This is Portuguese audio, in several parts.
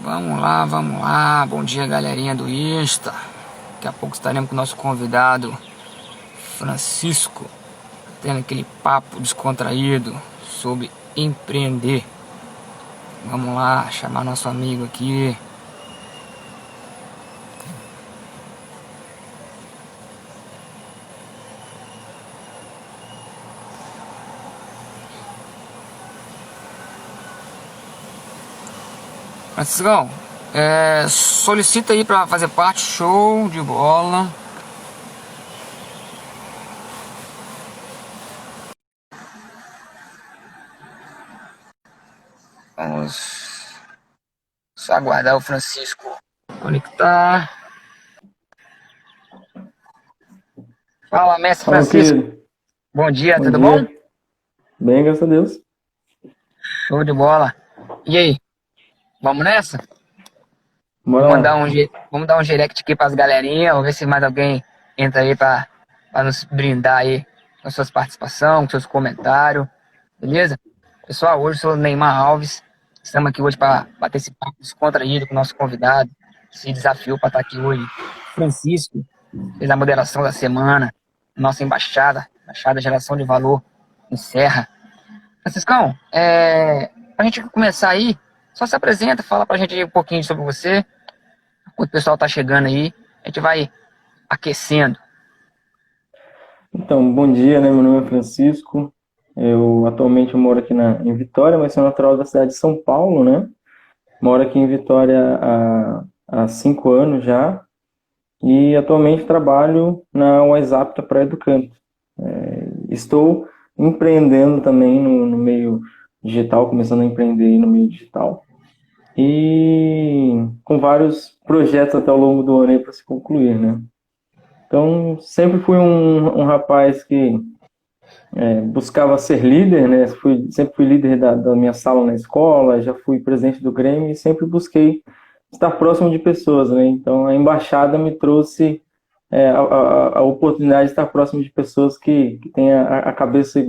Vamos lá. Bom dia, galerinha do Insta. Daqui a pouco estaremos com o nosso convidado, Francisco, tendo aquele papo descontraído sobre empreender. Vamos lá, chamar nosso amigo aqui. Franciscão, solicita aí pra fazer parte. Show de bola. Vamos só aguardar o Francisco conectar. Fala, mestre Francisco. Querido. Bom dia, Bom tudo dia. bom? Bem, graças a Deus. Show de bola. E aí? Vamos nessa? Bora lá. Vamos dar um direct aqui pras galerinhas. Vamos ver se mais alguém entra aí pra nos brindar aí com suas participações, com seus comentários. Beleza? Pessoal, hoje eu sou o Neymar Alves. Estamos aqui hoje para bater esse papo descontraído com o nosso convidado. Se desafiou para estar aqui hoje. Francisco fez a moderação da semana. Nossa embaixada Geração de Valor em Serra. Franciscão, pra gente começar aí, só se apresenta, fala pra gente aí um pouquinho sobre você. Enquanto o pessoal tá chegando aí, a gente vai aquecendo. Então, bom dia, né? Meu nome é Francisco. Eu atualmente moro aqui em Vitória, mas sou natural da cidade de São Paulo, né? Moro aqui em Vitória há 5 anos já. E atualmente trabalho na WhatsApp para Educanto. Estou empreendendo também no meio digital, começando a empreender no meio digital. E com vários projetos até ao longo do ano aí para se concluir, né? Então, sempre fui um rapaz que buscava ser líder, né? Sempre fui líder da minha sala na escola, já fui presidente do Grêmio e sempre busquei estar próximo de pessoas, né? Então, a embaixada me trouxe a oportunidade de estar próximo de pessoas que têm a cabeça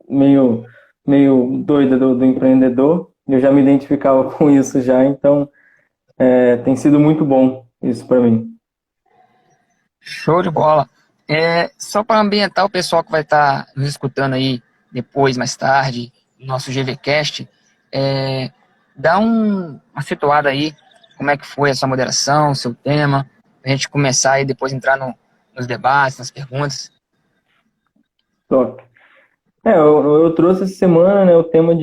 meio doida do empreendedor. Eu já me identificava com isso já, então tem sido muito bom isso para mim. Show de bola. Só para ambientar o pessoal que vai estar nos escutando aí depois, mais tarde, no nosso GVCast, dá uma situada aí, como é que foi essa moderação, seu tema, pra gente começar aí depois entrar nos debates, nas perguntas. Top. Eu trouxe essa semana, né, o tema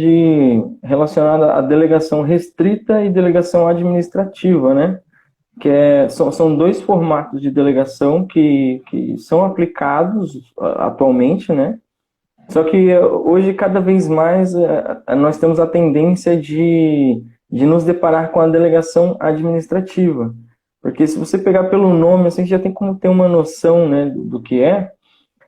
relacionado à delegação restrita e delegação administrativa, né? São dois formatos de delegação que são aplicados atualmente, né? Só que hoje, cada vez mais, nós temos a tendência de nos deparar com a delegação administrativa. Porque se você pegar pelo nome, assim, já tem como ter uma noção, né, do que é.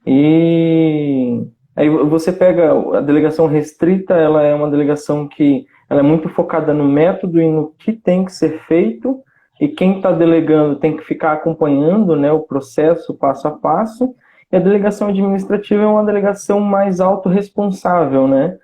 E aí você pega a delegação restrita, ela é uma delegação que ela é muito focada no método e no que tem que ser feito, e quem está delegando tem que ficar acompanhando, né, o processo passo a passo. E a delegação administrativa é uma delegação mais autorresponsável, né?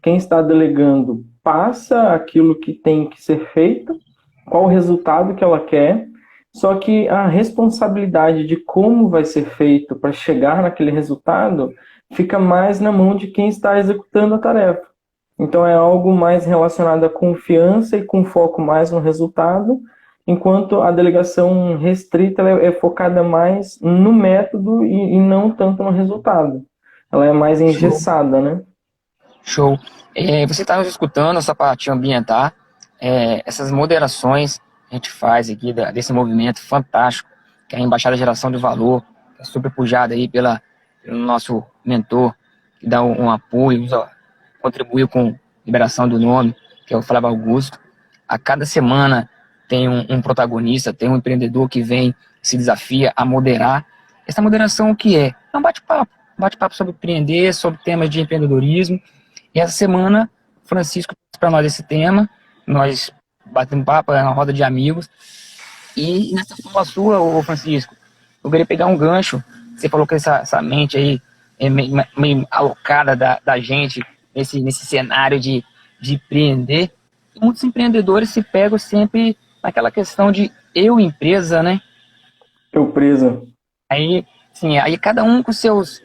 Quem está delegando passa aquilo que tem que ser feito, qual o resultado que ela quer, só que a responsabilidade de como vai ser feito para chegar naquele resultado fica mais na mão de quem está executando a tarefa. Então é algo mais relacionado à confiança e com foco mais no resultado, enquanto a delegação restrita ela é focada mais no método e não tanto no resultado. Ela é mais engessada, né? Show. Você está nos escutando, só para te ambientar, essas moderações que a gente faz aqui desse movimento fantástico, que é a Embaixada Geração de Valor, que é super pujada aí pelo nosso mentor, que dá um apoio, contribuiu com a liberação do nome, que é o Flávio Augusto. A cada semana tem um protagonista, tem um empreendedor que vem, se desafia a moderar. Essa moderação o que é? É um bate-papo sobre empreender, sobre temas de empreendedorismo. E essa semana, o Francisco trouxe para nós esse tema, nós batemos papo, é uma roda de amigos. E nessa fala sua, ô Francisco, eu queria pegar um gancho. Você falou que essa mente aí é meio alocada da gente nesse cenário de empreender. Muitos empreendedores se pegam sempre naquela questão de eu empresa, né? Eu presa. Aí, sim, aí cada um com seus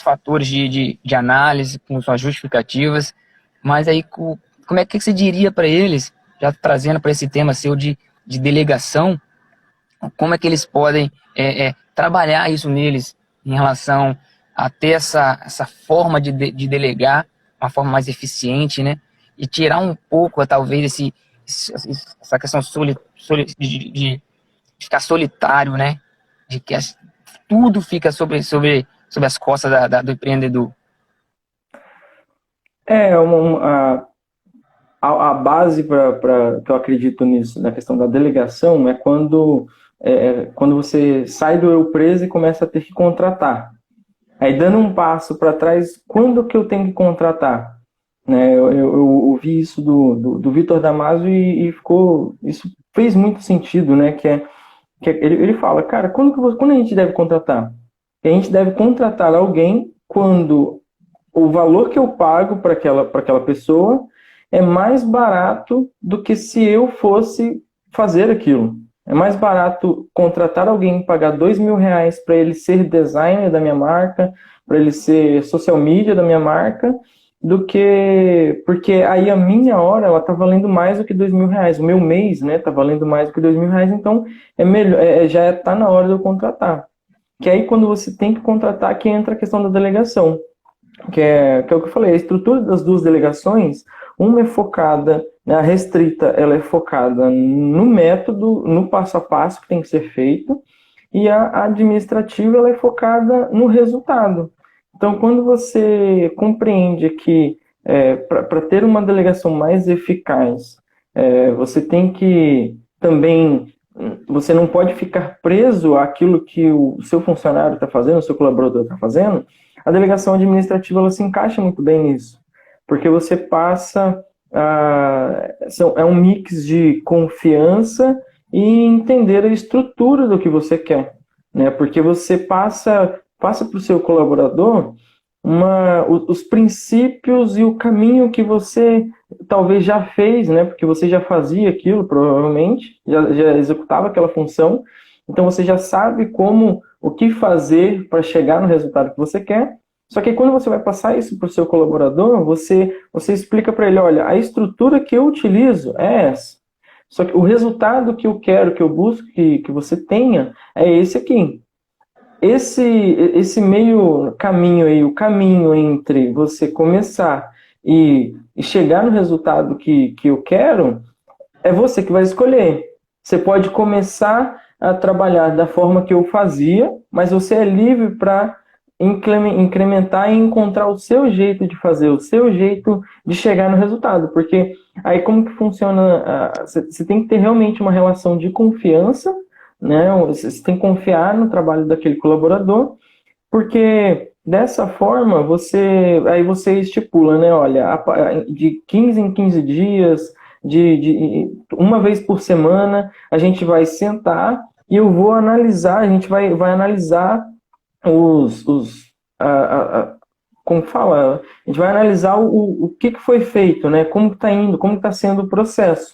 fatores de análise, com suas justificativas, mas aí como é que você diria para eles, já trazendo para esse tema seu de delegação, como é que eles podem trabalhar isso neles em relação a ter essa forma de delegar, uma forma mais eficiente, né? E tirar um pouco, talvez, essa questão de ficar solitário, né? De que tudo fica sobre as costas do empreendedor. É a base para que eu acredito nisso, na questão da delegação, é quando você sai do eu preso e começa a ter que contratar. Aí, dando um passo para trás, quando que eu tenho que contratar? Né, eu ouvi isso do Vitor Damasio e isso fez muito sentido, né? Ele fala, cara, quando a gente deve contratar? A gente deve contratar alguém quando o valor que eu pago para aquela pessoa é mais barato do que se eu fosse fazer aquilo. É mais barato contratar alguém, pagar R$ 2.000 para ele ser designer da minha marca, para ele ser social media da minha marca, do que... Porque aí a minha hora, ela tá valendo mais do que R$ 2.000. O meu mês, né, tá valendo mais do que R$ 2.000, então é melhor, já tá na hora de eu contratar. Que aí quando você tem que contratar, que entra a questão da delegação que é o que eu falei, a estrutura das duas delegações, uma é focada, né, a restrita, ela é focada no método, no passo a passo que tem que ser feito, e a administrativa, ela é focada no resultado. Então, quando você compreende que para ter uma delegação mais eficaz, você tem que também, você não pode ficar preso àquilo que o seu funcionário está fazendo, o seu colaborador está fazendo. A delegação administrativa, ela se encaixa muito bem nisso, porque você passa é um mix de confiança e entender a estrutura do que você quer, né? Porque você passa para o seu colaborador os princípios e o caminho que você talvez já fez, né? Porque você já fazia aquilo, provavelmente, já executava aquela função, então você já sabe o que fazer para chegar no resultado que você quer. Só que quando você vai passar isso para o seu colaborador, você explica para ele, olha, a estrutura que eu utilizo é essa. Só que o resultado que eu quero, que eu busco que você tenha, é esse aqui. Esse meio caminho aí, o caminho entre você começar e chegar no resultado que eu quero, é você que vai escolher. Você pode começar a trabalhar da forma que eu fazia, mas você é livre para incrementar e encontrar o seu jeito de fazer, o seu jeito de chegar no resultado. Porque aí como que funciona? Você tem que ter realmente uma relação de confiança, né? Você tem que confiar no trabalho daquele colaborador, porque dessa forma aí você estipula, né? Olha, de 15 em 15 dias, de uma vez por semana, a gente vai sentar e eu vou analisar, a gente vai analisar como fala, a gente vai analisar o que foi feito, né? Como está indo, como está sendo o processo.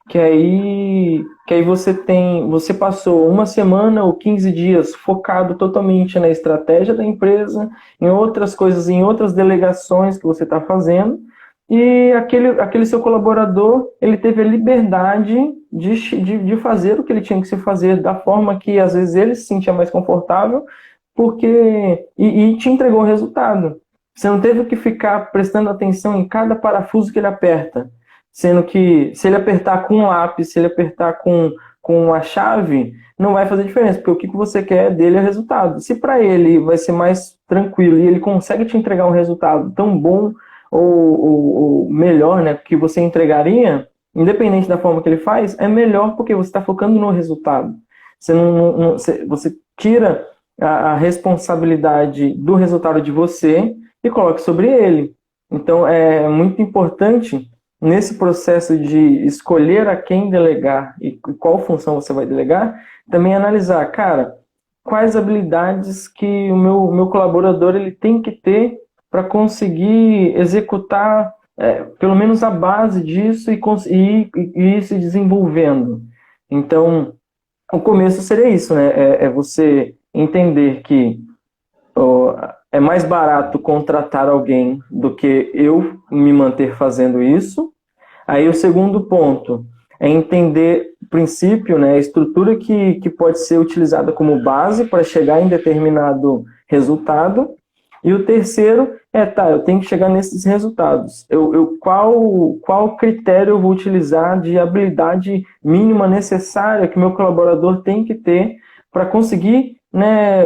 Que aí você passou uma semana ou 15 dias focado totalmente na estratégia da empresa, em outras coisas, em outras delegações que você está fazendo, e aquele seu colaborador, ele teve a liberdade de fazer o que ele tinha que se fazer da forma que às vezes ele se sentia mais confortável, e te entregou o resultado. Você não teve que ficar prestando atenção em cada parafuso que ele aperta, sendo que se ele apertar com um lápis, se ele apertar com a chave, não vai fazer diferença, porque o que você quer dele é resultado. Se para ele vai ser mais tranquilo e ele consegue te entregar um resultado tão bom ou melhor, né, que você entregaria, independente da forma que ele faz, é melhor porque você está focando no resultado. Você tira a responsabilidade do resultado de você e coloca sobre ele. Então, é muito importante, nesse processo de escolher a quem delegar e qual função você vai delegar, também analisar, cara, quais habilidades que o meu colaborador ele tem que ter para conseguir executar pelo menos a base disso e ir se desenvolvendo. Então, o começo seria isso, né? É você entender que é mais barato contratar alguém do que eu me manter fazendo isso. Aí o segundo ponto é entender o princípio, né, a estrutura que pode ser utilizada como base para chegar em determinado resultado. E o terceiro eu tenho que chegar nesses resultados. Qual critério eu vou utilizar de habilidade mínima necessária que meu colaborador tem que ter para conseguir, né,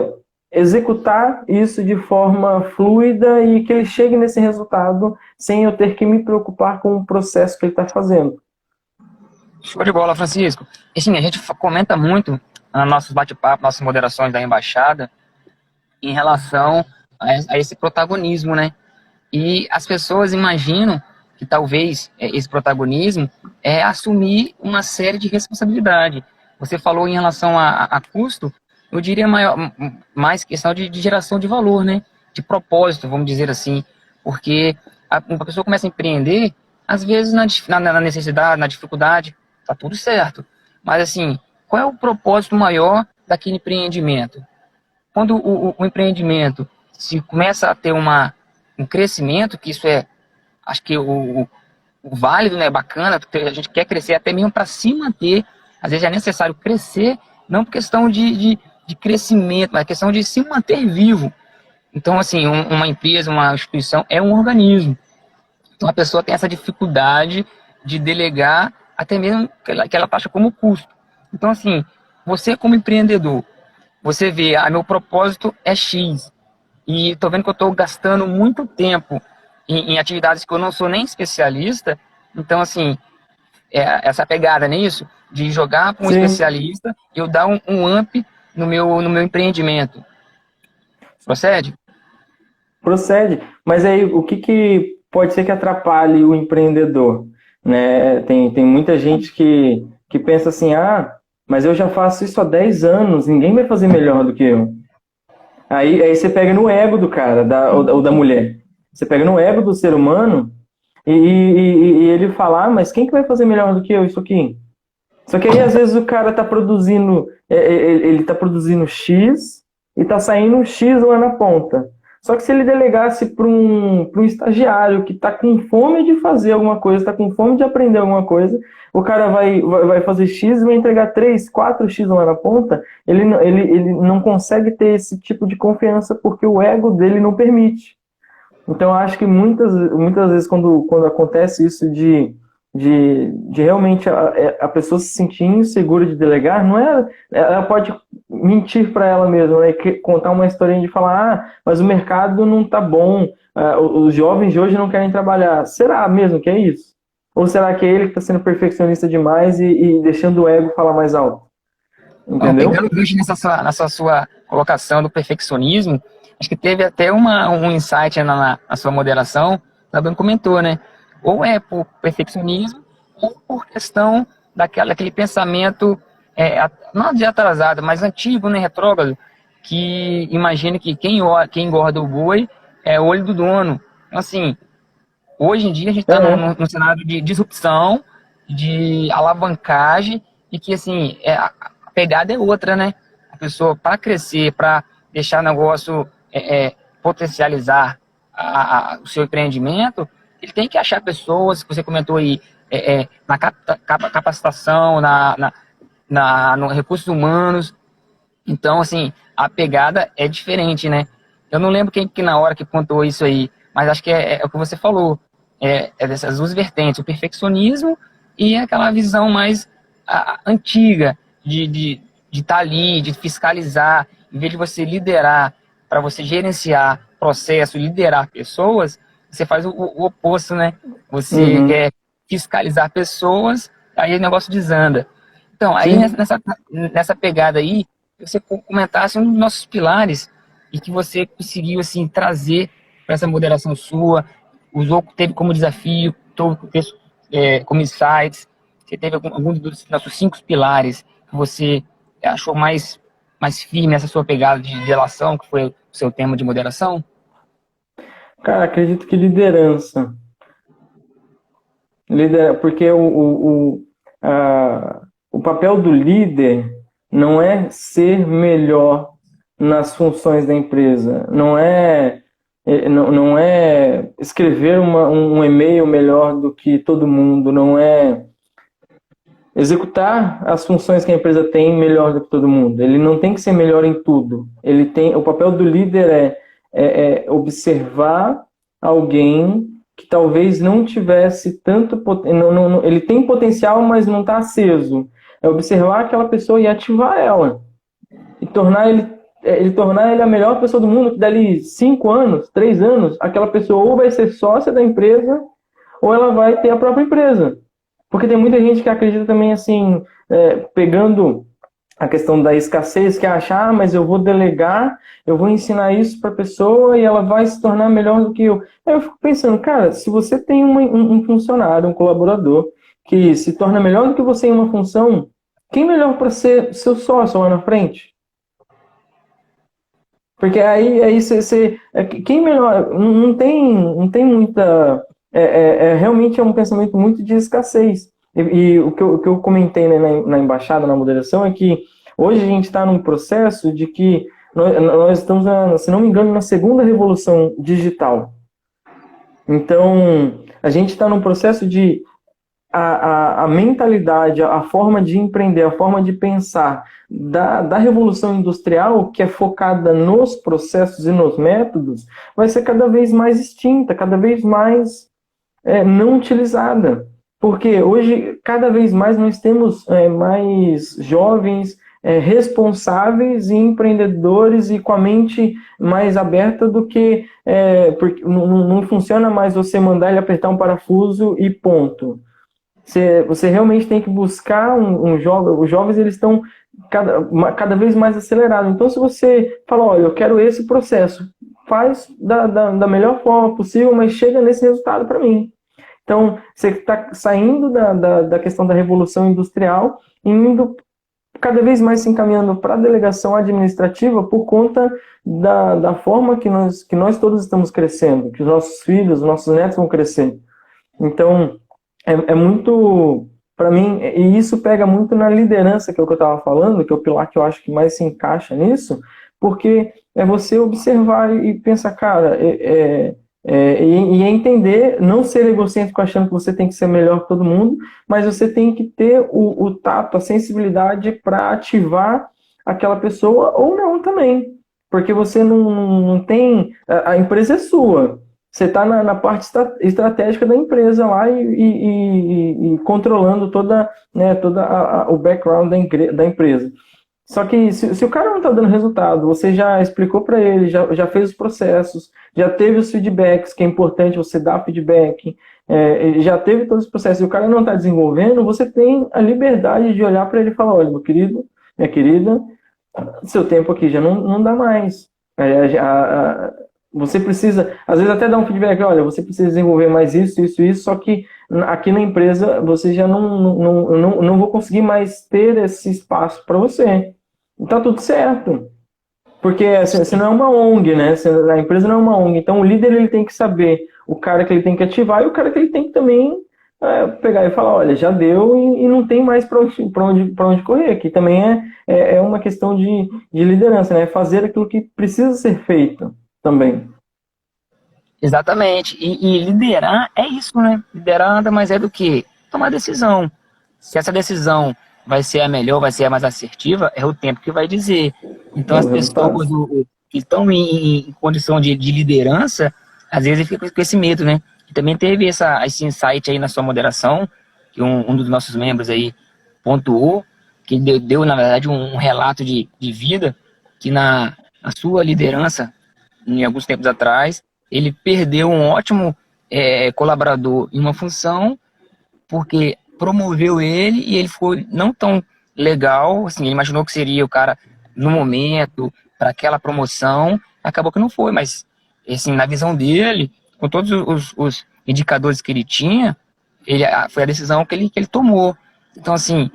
executar isso de forma fluida e que ele chegue nesse resultado sem eu ter que me preocupar com o processo que ele está fazendo. Show de bola, Francisco. E sim, a gente comenta muito nos nossos bate-papos, nossas moderações da embaixada, em relação a esse protagonismo, né? E as pessoas imaginam que talvez esse protagonismo é assumir uma série de responsabilidade. Você falou em relação a custo, eu diria mais questão de geração de valor, né? De propósito, vamos dizer assim. Porque uma pessoa começa a empreender, às vezes na necessidade, na dificuldade, tá tudo certo. Mas assim, qual é o propósito maior daquele empreendimento? Quando o empreendimento se começa a ter um crescimento, que isso acho que o válido, né, é bacana, porque a gente quer crescer até mesmo para se manter. Às vezes é necessário crescer, não por questão de crescimento, mas questão de se manter vivo. Então, assim, uma empresa, uma instituição é um organismo. Então, a pessoa tem essa dificuldade de delegar até mesmo que ela taxa como custo. Então, assim, você como empreendedor, você vê, meu propósito é X, e estou vendo que eu estou gastando muito tempo em atividades que eu não sou nem especialista. Então, assim, essa pegada nisso, de jogar para um Sim, especialista, eu dar um up no meu empreendimento. Procede? procede. Mas aí, o que pode ser que atrapalhe o empreendedor? Né? Tem muita gente que pensa assim, mas eu já faço isso há 10 anos, ninguém vai fazer melhor do que eu. Aí você pega no ego do cara, ou da mulher. Você pega no ego do ser humano e ele fala, mas quem que vai fazer melhor do que eu isso aqui? Só que aí, às vezes, o cara tá produzindo, ele tá produzindo X e tá saindo X lá na ponta. Só que se ele delegasse para um estagiário que tá com fome de fazer alguma coisa, tá com fome de aprender alguma coisa, o cara vai fazer X e vai entregar 3, 4 X lá na ponta, ele não consegue ter esse tipo de confiança porque o ego dele não permite. Então, eu acho que muitas vezes, quando acontece isso de realmente a pessoa se sentir insegura de delegar, não é. Ela pode mentir para ela mesma, né? Contar uma historinha de falar, mas o mercado não tá bom, os jovens de hoje não querem trabalhar. Será mesmo que é isso? Ou será que é ele que está sendo perfeccionista demais e deixando o ego falar mais alto? Então, pegando Entendeu? o gancho nessa sua colocação do perfeccionismo, acho que teve até um insight na sua moderação, também comentou, né? Ou é por perfeccionismo, ou por questão daquele pensamento, não de atrasado, mas antigo, né, retrógrado, que imagina que quem engorda o boi é o olho do dono. Então, assim, hoje em dia a gente está É. num cenário de disrupção, de alavancagem, e que assim, a pegada é outra, né? A pessoa, para crescer, para deixar o negócio potencializar o seu empreendimento, ele tem que achar pessoas, que você comentou aí, na capacitação, no recursos humanos. Então, assim, a pegada é diferente, né? Eu não lembro quem que na hora que contou isso aí, mas acho que é o que você falou. É dessas duas vertentes, o perfeccionismo e aquela visão mais antiga de estar ali, de fiscalizar, em vez de você liderar, para você gerenciar processo, liderar pessoas, você faz o oposto, né? Você Uhum. quer fiscalizar pessoas, aí o negócio desanda. Então, aí Sim. nessa pegada aí, você comentasse um dos nossos pilares e que você conseguiu assim trazer para essa moderação sua, usou, teve como desafio, como insights, você teve algum dos nossos 5 pilares que você achou mais firme nessa sua pegada de relação, que foi o seu tema de moderação? Cara, acredito que liderança. Porque o papel do líder não é ser melhor nas funções da empresa, não é escrever um e-mail melhor do que todo mundo, não é executar as funções que a empresa tem melhor do que todo mundo. Ele não tem que ser melhor em tudo. O papel do líder é observar alguém que talvez não tivesse tanto ele tem potencial, mas não está aceso. É observar aquela pessoa e ativar ela e tornar ele a melhor pessoa do mundo. Que dali 5 anos, 3 anos, aquela pessoa ou vai ser sócia da empresa ou ela vai ter a própria empresa. Porque tem muita gente que acredita também assim, pegando a questão da escassez, que acha, mas eu vou delegar, eu vou ensinar isso para a pessoa e ela vai se tornar melhor do que eu. Aí eu fico pensando, cara, se você tem um funcionário, um colaborador, que se torna melhor do que você em uma função, quem melhor para ser seu sócio lá na frente? Porque aí você quem melhor, não tem muita, realmente é um pensamento muito de escassez. E o que eu comentei, né, na embaixada, na moderação, é que hoje a gente está num processo de que nós estamos, se não me engano, na segunda revolução digital. Então, a gente está num processo de a mentalidade, a forma de empreender, a forma de pensar da revolução industrial, que é focada nos processos e nos métodos, vai ser cada vez mais extinta, cada vez mais não utilizada. Porque hoje, cada vez mais, nós temos mais jovens responsáveis e empreendedores e com a mente mais aberta do que... porque não funciona mais você mandar ele apertar um parafuso e ponto. Você realmente tem que buscar um jovem. Os jovens eles estão cada vez mais acelerados. Então, se você fala, olha, eu quero esse processo, faz da melhor forma possível, mas chega nesse resultado para mim. Então, você está saindo da questão da revolução industrial e indo cada vez mais se encaminhando para a delegação administrativa por conta da forma que nós todos estamos crescendo, que os nossos filhos, os nossos netos vão crescer. Então, é muito, para mim, e isso pega muito na liderança, que é o que eu estava falando, que é o pilar que eu acho que mais se encaixa nisso, porque é você observar e pensar, cara, e entender, não ser egocêntrico achando que você tem que ser melhor que todo mundo, mas você tem que ter o tato, a sensibilidade para ativar aquela pessoa ou não também, porque você não tem, a empresa é sua. Você está na parte estratégica da empresa lá e controlando toda o background da empresa. Só que se o cara não está dando resultado, você já explicou para ele, já fez os processos, já teve os feedbacks, que é importante você dar feedback, já teve todos os processos, e o cara não está desenvolvendo, você tem a liberdade de olhar para ele e falar, olha, meu querido, minha querida, seu tempo aqui já não dá mais. Você precisa, às vezes até dar um feedback, olha, você precisa desenvolver mais isso, só que aqui na empresa você já não vou conseguir mais ter esse espaço para você. Tá tudo certo. Porque assim, você não é uma ONG, né? A empresa não é uma ONG. Então o líder ele tem que saber o cara que ele tem que ativar e o cara que ele tem que também pegar e falar, olha, já deu e não tem mais para onde correr. Aqui também é uma questão de liderança, né? Fazer aquilo que precisa ser feito também. Exatamente. E liderar é isso, né? Liderar nada mais é do que tomar decisão. Se essa decisão vai ser a melhor, vai ser a mais assertiva, é o tempo que vai dizer. Então, as pessoas que estão em condição de liderança, às vezes fica com esse medo, né? E também teve esse insight aí na sua moderação, que um dos nossos membros aí pontuou, que deu na verdade, um relato de vida, que na sua liderança, em alguns tempos atrás, ele perdeu um ótimo colaborador em uma função, porque promoveu ele e ele ficou não tão legal, assim, ele imaginou que seria o cara no momento, para aquela promoção, acabou que não foi, mas assim, na visão dele, com todos os indicadores que ele tinha, foi a decisão que ele tomou. Então, assim,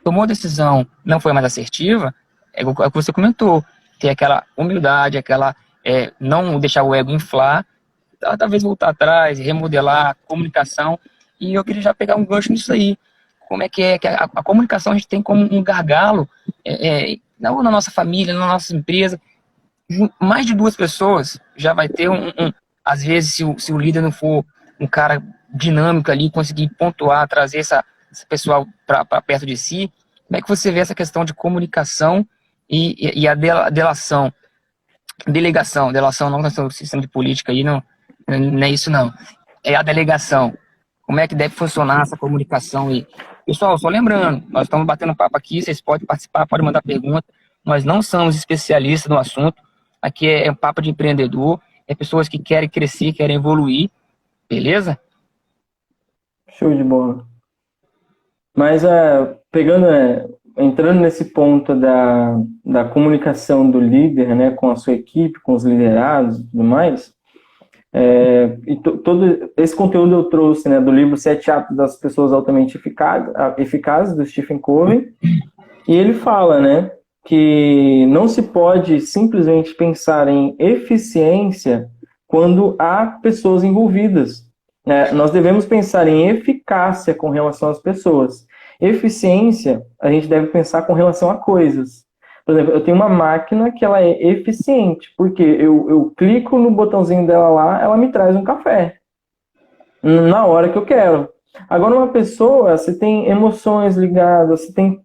tomou a decisão, não foi mais assertiva, é o que você comentou, ter aquela humildade, não deixar o ego inflar, talvez voltar atrás, remodelar a comunicação. E eu queria já pegar um gancho nisso aí. Como é que a comunicação a gente tem como um gargalo, não na nossa família, na nossa empresa, mais de duas pessoas já vai ter às vezes, se o líder não for um cara dinâmico ali, conseguir pontuar, trazer esse pessoal para perto de si, como é que você vê essa questão de comunicação e a delação? Delação não no sistema de política aí, não é isso não. É a delegação. Como é que deve funcionar essa comunicação aí? Pessoal, só lembrando, nós estamos batendo papo aqui, vocês podem participar, podem mandar pergunta. Nós não somos especialistas no assunto. Aqui é um papo de empreendedor, é pessoas que querem crescer, querem evoluir, beleza? Show de bola. Mas entrando nesse ponto da comunicação do líder, né, com a sua equipe, com os liderados e tudo mais, todo esse conteúdo eu trouxe, né, do livro Sete Hábitos das Pessoas Altamente Eficazes, do Stephen Covey, e ele fala, né, que não se pode simplesmente pensar em eficiência quando há pessoas envolvidas. Nós devemos pensar em eficácia com relação às pessoas. Eficiência, a gente deve pensar com relação a coisas. Por exemplo, eu tenho uma máquina que ela é eficiente, porque eu clico no botãozinho dela lá, ela me traz um café na hora que eu quero. Agora, uma pessoa, você tem emoções ligadas, você tem,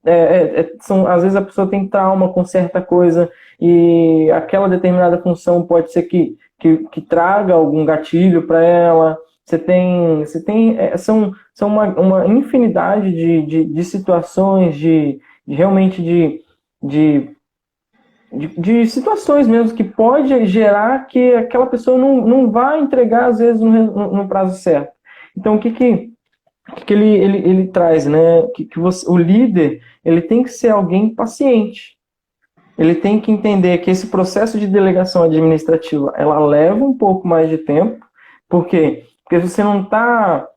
às vezes a pessoa tem trauma com certa coisa e aquela determinada função pode ser que traga algum gatilho para ela. São uma infinidade de situações, realmente de situações mesmo que pode gerar que aquela pessoa não vai entregar, às vezes, no prazo certo. Então, o que ele traz, né? O líder, ele tem que ser alguém paciente. Ele tem que entender que esse processo de delegação administrativa, ela leva um pouco mais de tempo. Por quê? Porque você não está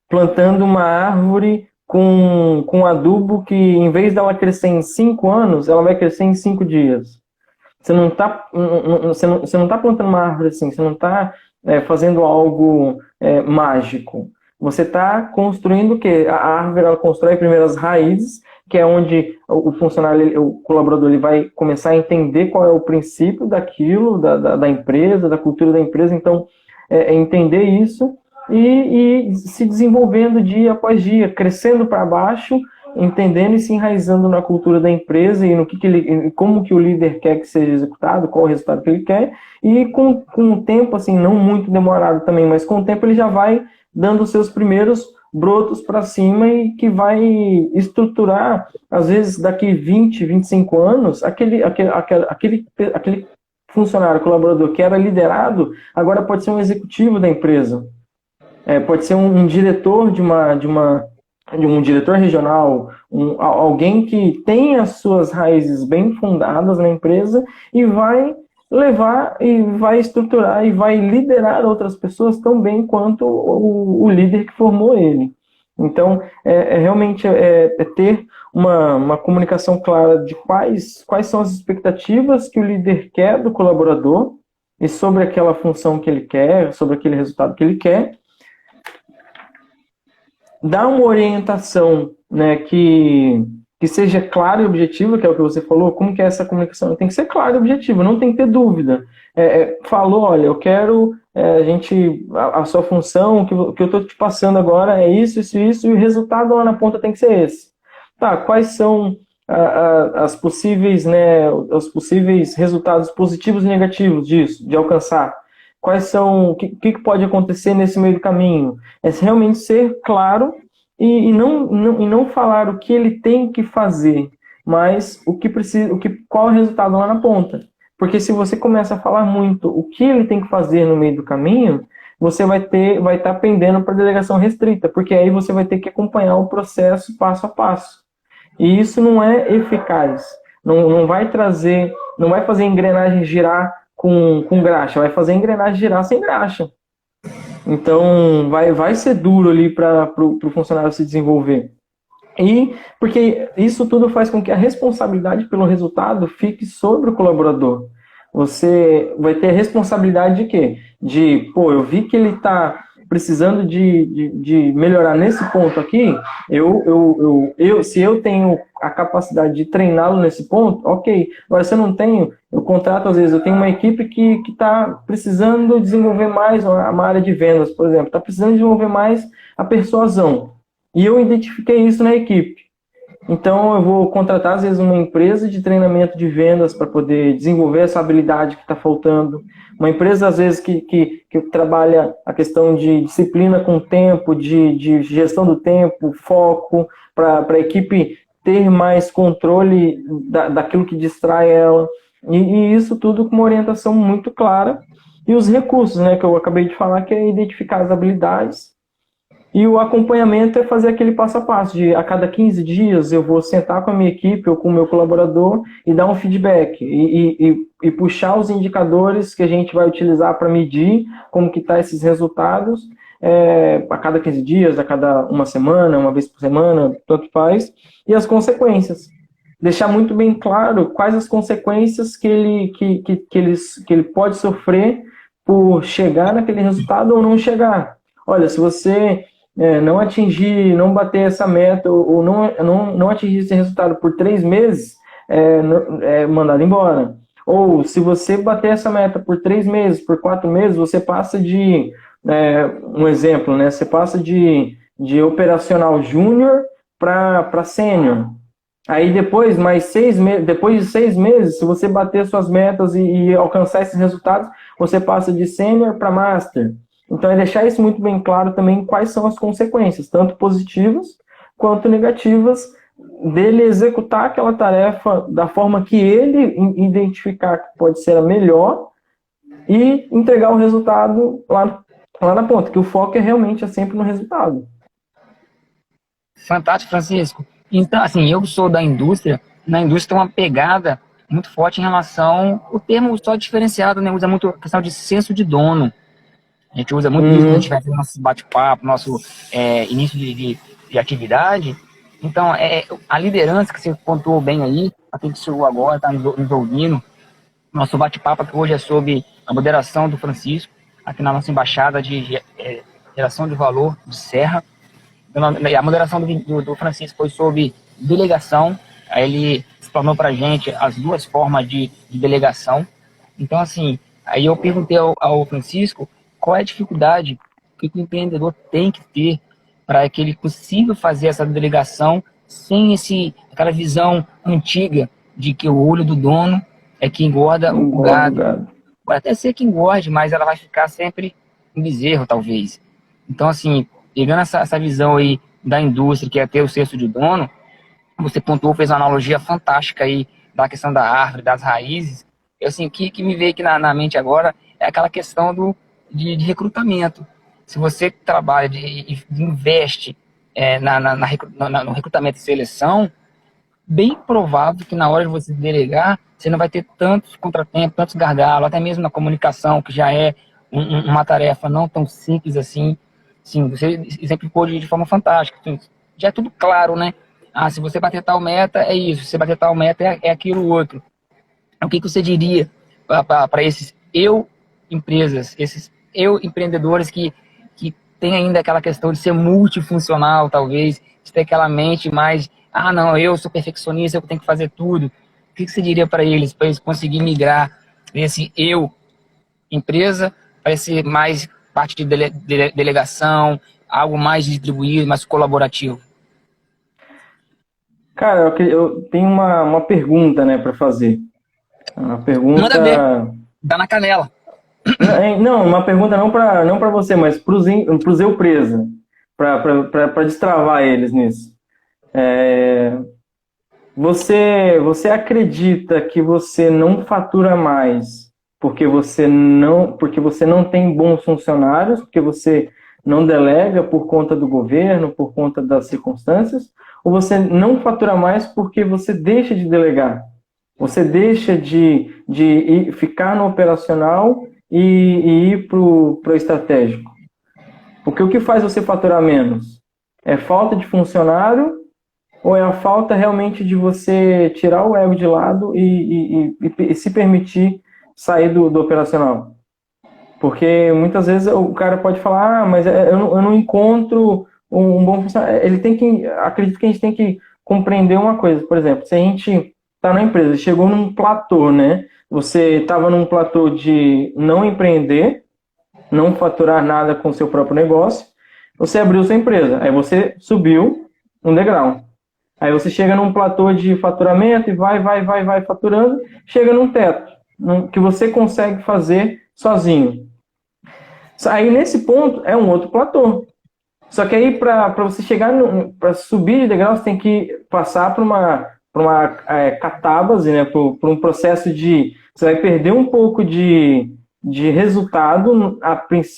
plantando uma árvore com adubo que, em vez dela crescer em 5 anos, ela vai crescer em 5 dias. Você não está plantando uma árvore assim, você não está fazendo algo mágico. Você está construindo o quê? A árvore, ela constrói primeiro as raízes, que é onde o funcionário, o colaborador, ele vai começar a entender qual é o princípio daquilo, da empresa, da cultura da empresa. Então, entender isso e se desenvolvendo dia após dia, crescendo para baixo, entendendo e se enraizando na cultura da empresa e no como que o líder quer que seja executado, qual o resultado que ele quer, e com o tempo, assim, não muito demorado também, mas com o tempo ele já vai dando os seus primeiros brotos para cima e que vai estruturar, às vezes daqui 20, 25 anos, aquele funcionário, colaborador que era liderado, agora pode ser um executivo da empresa, pode ser um diretor de um diretor regional, alguém que tem as suas raízes bem fundadas na empresa e vai levar e vai estruturar e vai liderar outras pessoas tão bem quanto o líder que formou ele. Então, realmente ter uma comunicação clara de quais são as expectativas que o líder quer do colaborador e sobre aquela função que ele quer, sobre aquele resultado que ele quer. Dar uma orientação, né, que seja clara e objetiva, que é o que você falou. Como que é essa comunicação? Tem que ser clara e objetiva, não tem que ter dúvida. Falou, olha, eu quero a sua função, o que eu estou te passando agora é isso, e o resultado lá na ponta tem que ser esse. Tá, quais são os possíveis resultados positivos e negativos disso, de alcançar? Quais são, o que pode acontecer nesse meio do caminho? É realmente ser claro e não falar o que ele tem que fazer, mas qual é o resultado lá na ponta. Porque se você começa a falar muito o que ele tem que fazer no meio do caminho, você vai estar pendendo para delegação restrita, porque aí você vai ter que acompanhar o processo passo a passo. E isso não é eficaz. Não vai fazer a engrenagem girar com graxa, vai fazer a engrenagem girar sem graxa. Então, vai ser duro ali para o funcionário se desenvolver. E porque isso tudo faz com que a responsabilidade pelo resultado fique sobre o colaborador. Você vai ter a responsabilidade de quê? Eu vi que ele está precisando de melhorar nesse ponto aqui, se eu tenho a capacidade de treiná-lo nesse ponto, ok. Agora, se eu não tenho, eu contrato, às vezes, eu tenho uma equipe que está precisando desenvolver mais uma área de vendas, por exemplo, está precisando desenvolver mais a persuasão. E eu identifiquei isso na equipe. Então, eu vou contratar, às vezes, uma empresa de treinamento de vendas para poder desenvolver essa habilidade que está faltando. Uma empresa, às vezes, que trabalha a questão de disciplina com o tempo, de gestão do tempo, foco, para a equipe ter mais controle daquilo que distrai ela. E isso tudo com uma orientação muito clara. E os recursos, né, que eu acabei de falar, que é identificar as habilidades. E o acompanhamento é fazer aquele passo a passo, de a cada 15 dias eu vou sentar com a minha equipe ou com o meu colaborador e dar um feedback e puxar os indicadores que a gente vai utilizar para medir como que tá esses resultados a cada 15 dias, a cada uma semana, uma vez por semana, tanto faz, e as consequências. Deixar muito bem claro quais as consequências que ele pode sofrer por chegar naquele resultado ou não chegar. Olha, se você não atingir, não bater essa meta ou não atingir esse resultado por 3 meses, é mandado embora. Ou se você bater essa meta por 3 meses, por 4 meses, você passa de, um exemplo, né? Você passa de operacional júnior para sênior. Aí depois, depois de 6 meses, se você bater suas metas e alcançar esses resultados, você passa de sênior para master. Então, é deixar isso muito bem claro também quais são as consequências, tanto positivas quanto negativas, dele executar aquela tarefa da forma que ele identificar que pode ser a melhor e entregar o resultado lá na ponta, que o foco realmente sempre no resultado. Fantástico, Francisco. Então, assim, eu sou da indústria, na indústria tem uma pegada muito forte em relação, o termo só diferenciado, né, usa muito a questão de senso de dono. A gente usa muito isso quando a gente vai fazer nosso bate-papo, nosso início de atividade. Então, a liderança que você pontuou bem aí, a quem chegou agora, está nos ouvindo, nosso bate-papo aqui hoje é sobre a moderação do Francisco, aqui na nossa embaixada de geração de valor de Serra. A moderação do Francisco foi sobre delegação, aí ele explanou para a gente as 2 formas de delegação. Então, assim, aí eu perguntei ao Francisco qual é a dificuldade que o empreendedor tem que ter para que ele consiga fazer essa delegação sem aquela visão antiga de que o olho do dono é que engorda o gado. Pode até ser que engorde, mas ela vai ficar sempre um bezerro, talvez. Então, assim, pegando essa visão aí da indústria, que é ter o senso de dono, você pontuou, fez uma analogia fantástica aí da questão da árvore, das raízes. Eu, assim, o que me veio aqui na mente agora é aquela questão de recrutamento. Se você trabalha e investe no recrutamento e seleção, bem provável que na hora de você delegar, você não vai ter tantos contratempos, tantos gargalos, até mesmo na comunicação, que já é uma tarefa não tão simples assim. Sim, você exemplificou de forma fantástica. Já é tudo claro, né? Ah, se você bater tal meta, é isso. Se você bater tal meta, é aquilo outro. O que você diria para esses empresas, esses empreendedores que têm ainda aquela questão de ser multifuncional, talvez, de ter aquela mente mais, não, eu sou perfeccionista, eu tenho que fazer tudo. O que você diria para eles conseguirem migrar desse empresa para esse mais parte de delegação, algo mais distribuído, mais colaborativo? Cara, eu tenho uma pergunta, né, para fazer. Uma pergunta... Manda ver, dá na canela. Não, uma pergunta não para você, mas para os eu presa, para destravar eles nisso. Você acredita que você não fatura mais porque você não tem bons funcionários, porque você não delega por conta do governo, por conta das circunstâncias, ou você não fatura mais porque você deixa de delegar? Você deixa de ficar no operacional e ir para o estratégico? Porque o que faz você faturar menos? É falta de funcionário ou é a falta realmente de você tirar o ego de lado e se permitir sair do operacional? Porque muitas vezes o cara pode falar, mas eu não encontro um bom funcionário. Ele tem que, acredito que a gente tem que compreender uma coisa. Por exemplo, se a gente está na empresa, chegou num platô, né? Você estava num platô de não empreender, não faturar nada com o seu próprio negócio, você abriu sua empresa, aí você subiu um degrau. Aí você chega num platô de faturamento e vai faturando, chega num teto, que você consegue fazer sozinho. Aí nesse ponto é um outro platô. Só que aí para você chegar, para subir de degrau, você tem que passar por uma catábase, né? Por um processo de. Você vai perder um pouco de resultado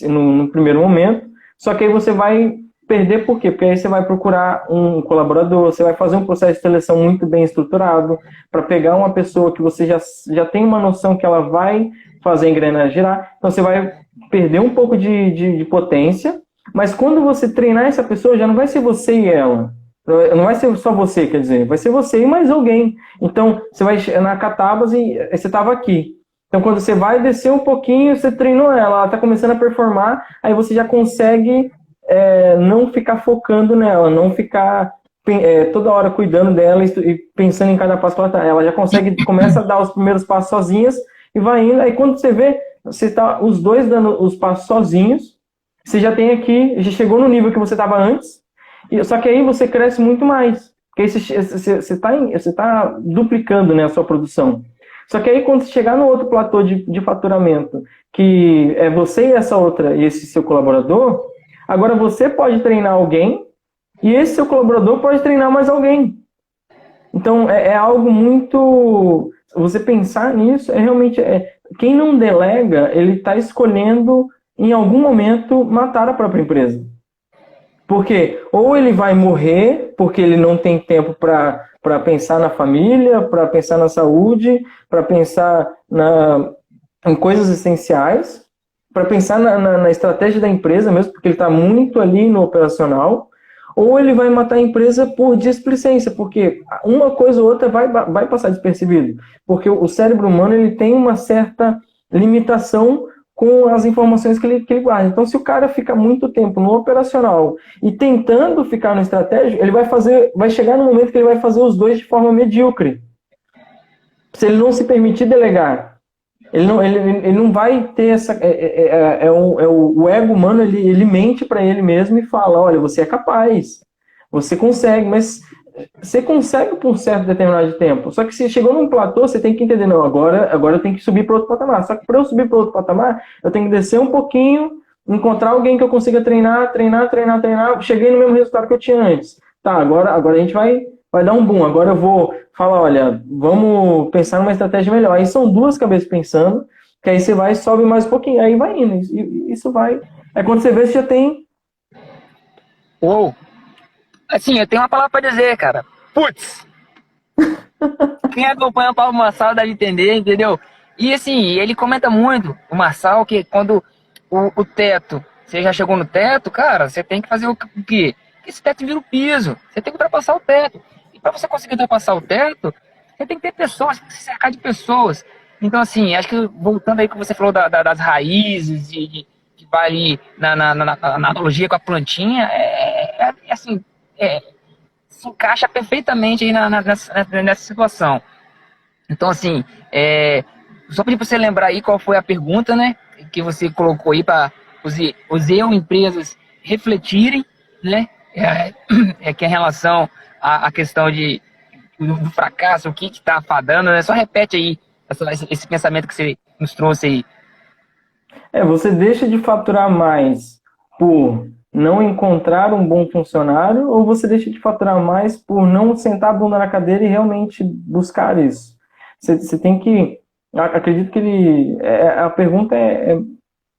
no primeiro momento, só que aí você vai perder por quê? Porque aí você vai procurar um colaborador, você vai fazer um processo de seleção muito bem estruturado para pegar uma pessoa que você já tem uma noção que ela vai fazer a engrenagem girar, então você vai perder um pouco de potência, mas quando você treinar essa pessoa, já não vai ser você e ela. Não vai ser só você, quer dizer, vai ser você e mais alguém. Então, você vai na catábase e você estava aqui. Então, quando você vai descer um pouquinho, você treinou ela está começando a performar, aí você já consegue não ficar focando nela, não ficar toda hora cuidando dela e pensando em cada passo que ela está. Ela já consegue, começa a dar os primeiros passos sozinhas e vai indo. Aí, quando você vê, você está os dois dando os passos sozinhos, você já tem aqui, já chegou no nível que você estava antes, só que aí você cresce muito mais, porque aí você está duplicando, né, a sua produção. Só que aí quando você chegar no outro platô de faturamento, que é você e essa outra, e esse seu colaborador, agora você pode treinar alguém, e esse seu colaborador pode treinar mais alguém. Então é algo muito... Você pensar nisso, realmente... quem não delega, ele está escolhendo, em algum momento, matar a própria empresa. Porque ou ele vai morrer, porque ele não tem tempo para pensar na família, para pensar na saúde, para pensar em coisas essenciais, para pensar na estratégia da empresa mesmo, porque ele está muito ali no operacional, ou ele vai matar a empresa por displicência, porque uma coisa ou outra vai passar despercebido. Porque o cérebro humano ele tem uma certa limitação com as informações que ele guarda. Então, se o cara fica muito tempo no operacional e tentando ficar no estratégico, ele vai chegar no momento que ele vai fazer os dois de forma medíocre. Se ele não se permitir delegar, ele não vai ter essa... o ego humano, ele mente para ele mesmo e fala, olha, você é capaz, você consegue, mas você consegue por um certo determinado tempo. Só que se chegou num platô, você tem que entender, não, agora eu tenho que subir para outro patamar. Só que para eu subir para outro patamar, eu tenho que descer um pouquinho, encontrar alguém que eu consiga treinar. Cheguei no mesmo resultado que eu tinha antes. Tá, agora a gente vai dar um boom. Agora eu vou falar, olha, vamos pensar numa estratégia melhor. Aí são duas cabeças pensando, que aí você vai e sobe mais um pouquinho. Aí vai indo. Isso vai... Aí quando você vê, você já tem... Uou! Assim, eu tenho uma palavra pra dizer, cara. Putz! Quem acompanha o Paulo Marçal deve entender, entendeu? E assim, ele comenta muito, o Marçal, que quando o teto, você já chegou no teto, cara, você tem que fazer o quê? Porque esse teto vira o piso, você tem que ultrapassar o teto. E para você conseguir ultrapassar o teto, você tem que ter pessoas, você tem que se cercar de pessoas. Então assim, acho que voltando aí que você falou das raízes, que vai ali na analogia com a plantinha, assim... se encaixa perfeitamente aí nessa situação. Então, assim, só pedir para você lembrar aí qual foi a pergunta, né, que você colocou aí para os empresas refletirem, né, que é em relação à questão do fracasso, o que está afadando, né, só repete aí esse pensamento que você nos trouxe aí. Você deixa de faturar mais por não encontrar um bom funcionário ou você deixa de faturar mais por não sentar a bunda na cadeira e realmente buscar isso? Você tem que... Acredito que a pergunta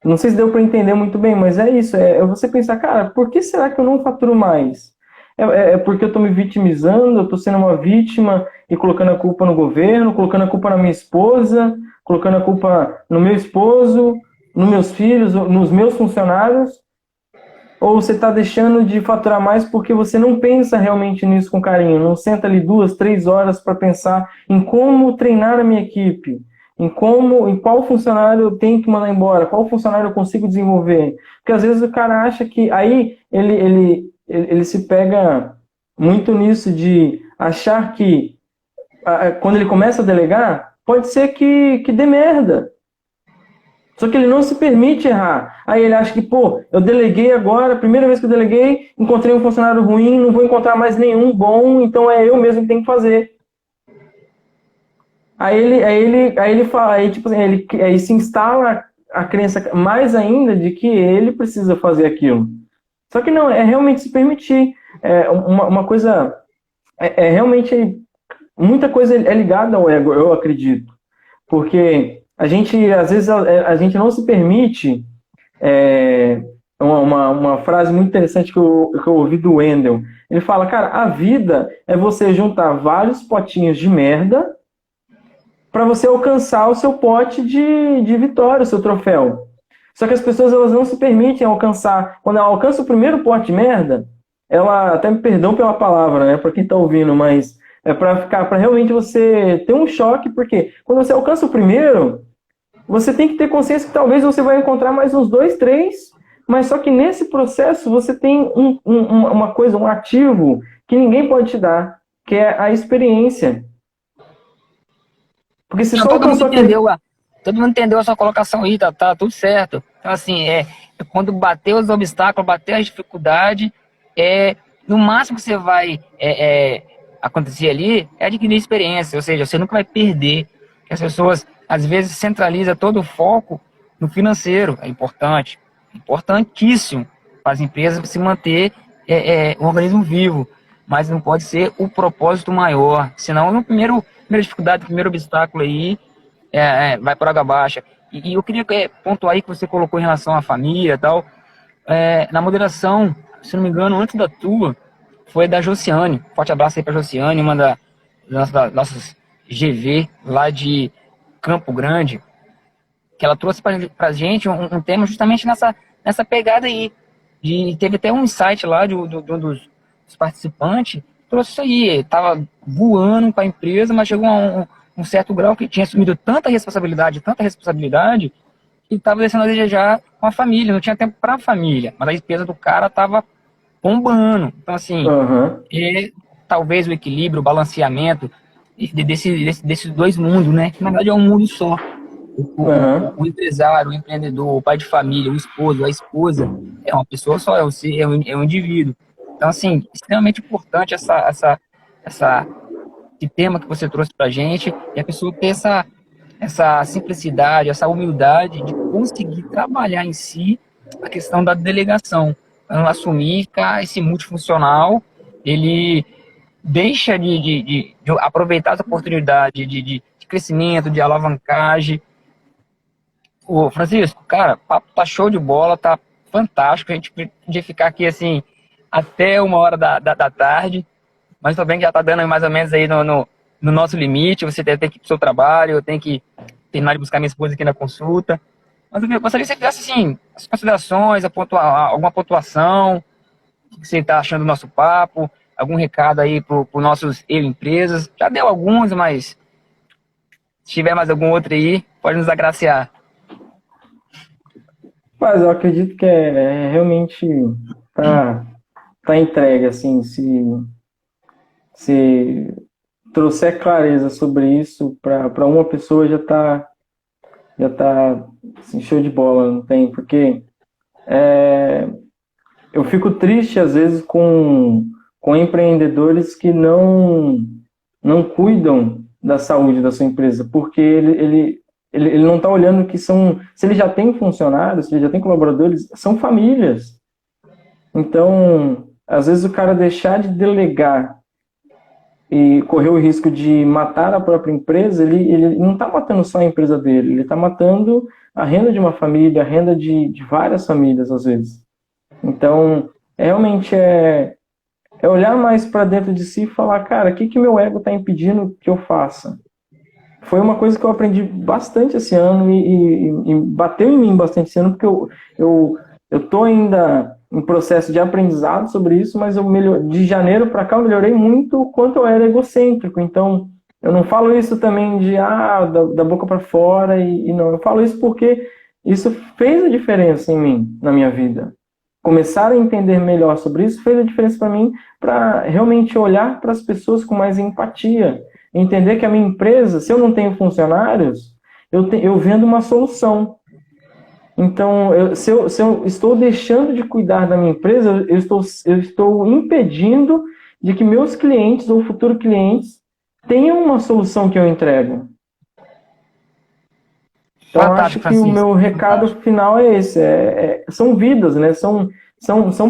não sei se deu para entender muito bem, mas é isso. É você pensar, cara, por que será que eu não faturo mais? Porque eu estou me vitimizando, eu estou sendo uma vítima e colocando a culpa no governo, colocando a culpa na minha esposa, colocando a culpa no meu esposo, nos meus filhos, nos meus funcionários? Ou você está deixando de faturar mais porque você não pensa realmente nisso com carinho, não senta ali 2, 3 horas para pensar em como treinar a minha equipe, em qual funcionário eu tenho que mandar embora, qual funcionário eu consigo desenvolver. Porque às vezes o cara acha que aí ele se pega muito nisso de achar que quando ele começa a delegar, pode ser que dê merda. Só que ele não se permite errar. Aí ele acha que, pô, eu deleguei agora, a primeira vez que eu deleguei, encontrei um funcionário ruim, não vou encontrar mais nenhum bom, então é eu mesmo que tenho que fazer. Aí ele fala, aí, tipo assim, aí se instala a crença mais ainda de que ele precisa fazer aquilo. Só que não, é realmente se permitir. É uma coisa, realmente, muita coisa é ligada ao ego, eu acredito. Porque a gente, às vezes, a gente não se permite. Uma frase muito interessante que eu ouvi do Wendell. Ele fala, cara, a vida é você juntar vários potinhos de merda para você alcançar o seu pote de vitória, o seu troféu. Só que as pessoas elas não se permitem alcançar. Quando ela alcança o primeiro pote de merda, ela, até me perdão pela palavra, né, para quem está ouvindo, mas é para realmente você ter um choque, porque quando você alcança o primeiro, você tem que ter consciência que talvez você vai encontrar mais uns 2, 3, mas só que nesse processo você tem uma coisa, um ativo que ninguém pode te dar, que é a experiência. Porque se Não, só alcançou todo mundo entendeu a sua colocação aí, tá tudo certo. Então, assim, quando bater os obstáculos, bater as dificuldades, no máximo que você vai acontecer ali é adquirir experiência, ou seja, você nunca vai perder. As pessoas, às vezes, centralizam todo o foco no financeiro, é importante, importantíssimo para as empresas se manter um organismo vivo, mas não pode ser o propósito maior, senão no primeira dificuldade, primeiro obstáculo aí, vai por água abaixo. E eu queria pontuar aí que você colocou em relação à família e tal, na moderação, se não me engano, antes da tua, foi da Josiane. Forte abraço aí para Josiane, uma das nossas GV lá de Campo Grande, que ela trouxe para a gente um tema justamente nessa pegada aí. Teve até um insight lá de um dos participantes, trouxe isso aí, estava voando com a empresa, mas chegou a um certo grau que tinha assumido tanta responsabilidade, que estava deixando a desejar com a família, não tinha tempo para a família, mas a despesa do cara estava bombando. Então, assim, talvez o equilíbrio, o balanceamento desses dois mundos, né? Que na verdade é um mundo só. O empresário, o empreendedor, o pai de família, o esposo, a esposa, é uma pessoa só, é um indivíduo. Então, assim, extremamente importante esse tema que você trouxe pra gente, e a pessoa ter essa simplicidade, essa humildade de conseguir trabalhar em si a questão da delegação, para não assumir, ficar esse multifuncional, ele deixa de aproveitar as oportunidades de crescimento, de alavancagem. Ô, Francisco, cara, o papo tá show de bola, tá fantástico, a gente podia ficar aqui, assim, até 1h da tarde, mas também já tá dando mais ou menos aí no nosso limite, você deve ter que ir pro seu trabalho, eu tenho que terminar de buscar minha esposa aqui na consulta. Mas eu gostaria que você fizesse, assim, as considerações, alguma pontuação, o que você está achando do nosso papo, algum recado aí para os nossos empresas. Já deu alguns, mas se tiver mais algum outro aí, pode nos agraciar. Mas eu acredito que realmente tá entregue, assim, se trouxer clareza sobre isso para uma pessoa já tá assim, show de bola, não tem? Porque eu fico triste às vezes com empreendedores que não cuidam da saúde da sua empresa, porque ele não está olhando que são, se ele já tem funcionários, se ele já tem colaboradores, são famílias. Então, às vezes o cara deixar de delegar e correr o risco de matar a própria empresa, ele não está matando só a empresa dele, ele está matando a renda de uma família, a renda de várias famílias, às vezes. Então, realmente é olhar mais para dentro de si e falar, cara, o que meu ego está impedindo que eu faça? Foi uma coisa que eu aprendi bastante esse ano e bateu em mim bastante esse ano, porque eu estou ainda em processo de aprendizado sobre isso, mas de janeiro para cá eu melhorei muito o quanto eu era egocêntrico. Então, Eu não falo isso também da boca para fora e não. Eu falo isso porque isso fez a diferença em mim, na minha vida. Começar a entender melhor sobre isso fez a diferença para mim, para realmente olhar para as pessoas com mais empatia. Entender que a minha empresa, se eu não tenho funcionários, eu vendo uma solução. Então, se eu estou deixando de cuidar da minha empresa, eu estou impedindo de que meus clientes ou futuros clientes tenham uma solução que eu entrego. Então, eu acho Fantástico, que o Francisco. meu recado Fantástico. final é esse: são vidas, né? São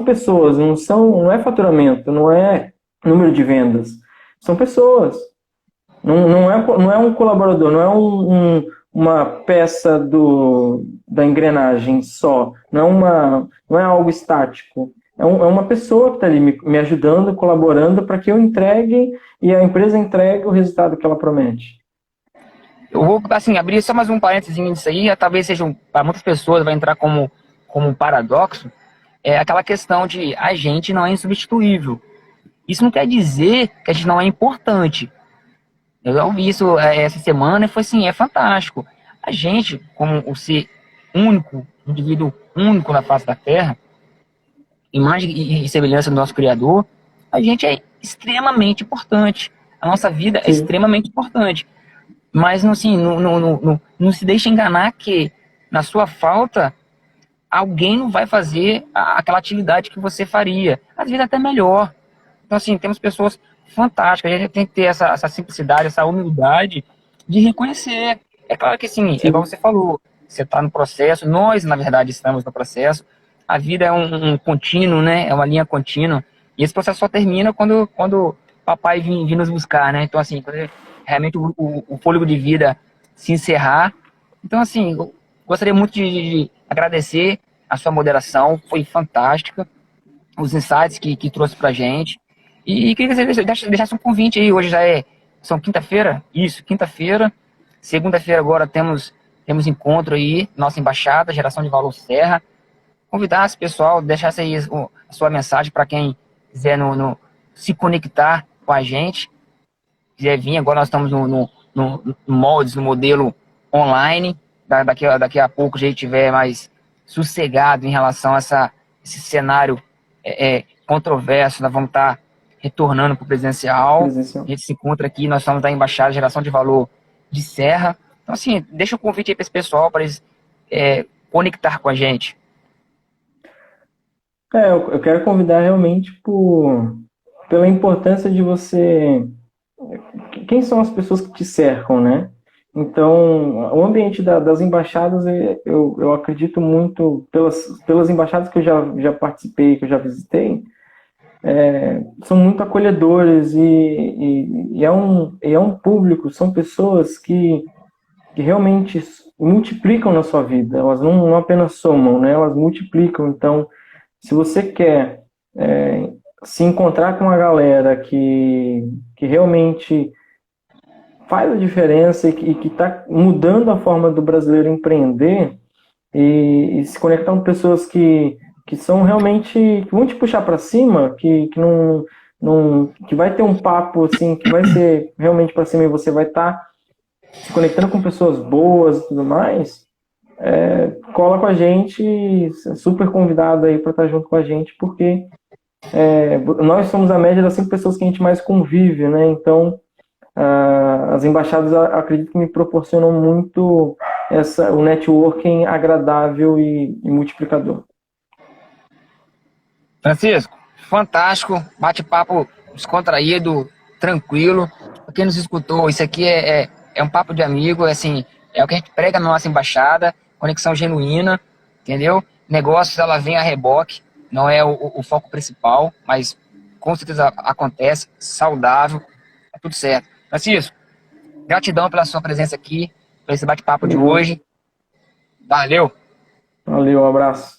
pessoas, não é faturamento, não é número de vendas. São pessoas. Não é um colaborador, não é uma peça da engrenagem só, não é algo estático. É uma pessoa que está ali me ajudando, colaborando para que eu entregue e a empresa entregue o resultado que ela promete. Eu vou, assim, abrir só mais um parênteses nisso aí, talvez seja, para muitas pessoas, vai entrar como um paradoxo, é aquela questão de a gente não é insubstituível. Isso não quer dizer que a gente não é importante. Eu ouvi isso essa semana e foi assim, é fantástico. A gente, como o ser único, indivíduo único na face da Terra, imagem e semelhança do nosso Criador, a gente é extremamente importante. A nossa vida é Sim, extremamente importante. Mas assim, não se deixe enganar que na sua falta alguém não vai fazer aquela atividade que você faria. Às vezes até melhor. Então assim, temos pessoas fantásticas. A gente tem que ter essa simplicidade, essa humildade de reconhecer. É claro que sim, é igual sim, você falou. Você está no processo, nós na verdade estamos no processo. A vida é um contínuo, né? É uma linha contínua. E esse processo só termina quando papai vir nos buscar, né? Então assim, quando realmente o fôlego de vida se encerrar. Então assim, eu gostaria muito de agradecer a sua moderação, foi fantástica, os insights que trouxe pra gente. E queria que você deixasse um convite aí, hoje são quinta-feira? Isso, quinta-feira. Segunda-feira agora temos encontro aí, nossa embaixada, Geração de Valor Serra. Convidasse o pessoal, deixasse aí a sua mensagem para quem quiser se conectar com a gente, quiser vir. Agora nós estamos no moldes, no modelo online. Daqui a pouco, se a gente estiver mais sossegado em relação a esse cenário controverso, nós vamos estar retornando para o presencial. A presencial. gente se encontra aqui, nós estamos da Embaixada Geração de Valor de Serra. Então, assim, deixa o convite aí para esse pessoal, para eles conectar com a gente. Eu quero convidar realmente pela importância de você. Quem são as pessoas que te cercam, né? Então, o ambiente das embaixadas, eu acredito muito, pelas embaixadas que eu já participei, que eu já visitei, são muito acolhedores e é um público, são pessoas que realmente multiplicam na sua vida, elas não apenas somam, né? Elas multiplicam. Então, se você quer se encontrar com uma galera que realmente faz a diferença e que está mudando a forma do brasileiro empreender e se conectar com pessoas que são realmente, que vão te puxar para cima, que vai ter um papo assim, que vai ser realmente para cima e você vai estar se conectando com pessoas boas e tudo mais, cola com a gente, super convidado aí para estar junto com a gente, porque nós somos a média das 5 pessoas que a gente mais convive, né? Então, as embaixadas, acredito que me proporcionam muito o networking agradável e multiplicador. Francisco, fantástico, bate-papo descontraído, tranquilo. Pra quem nos escutou, isso aqui é um papo de amigo, assim, é o que a gente prega na nossa embaixada, conexão genuína, entendeu? Negócios, ela vem a reboque, não é o foco principal, mas com certeza acontece, saudável, tá tudo certo. Francisco, gratidão pela sua presença aqui, por esse bate-papo de Tamo junto. hoje. Valeu! Valeu, um abraço.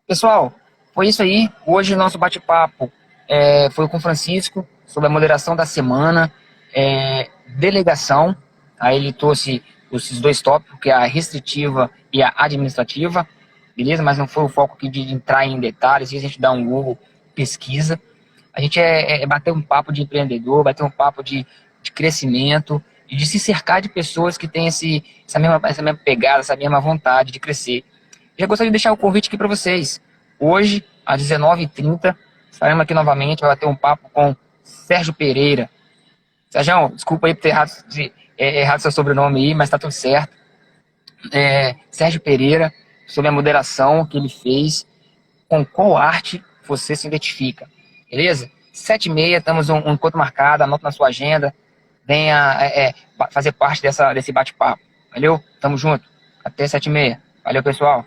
Pessoal, foi isso aí. Hoje o nosso bate-papo foi com o Francisco sobre a moderação da semana, delegação. Aí ele trouxe esses dois tópicos, que é a restritiva e a administrativa. beleza? Mas não foi o foco aqui de entrar em detalhes, se a gente dá um Google, pesquisa. A gente é bater um papo de empreendedor, bater um papo de crescimento, e de se cercar de pessoas que têm essa mesma pegada, essa mesma vontade de crescer. Já gostaria de deixar o convite aqui para vocês. Hoje, às 19h30, estaremos aqui novamente, vai bater um papo com Sérgio Pereira. Sérgio, desculpa aí por ter errado seu sobrenome aí, mas tá tudo certo. Sérgio Pereira, sobre a moderação que ele fez, com qual arte você se identifica. Beleza? 7h30, estamos um encontro marcado, anota na sua agenda, venha fazer parte desse bate-papo. Valeu? Tamo junto. Até 7h30. Valeu, pessoal.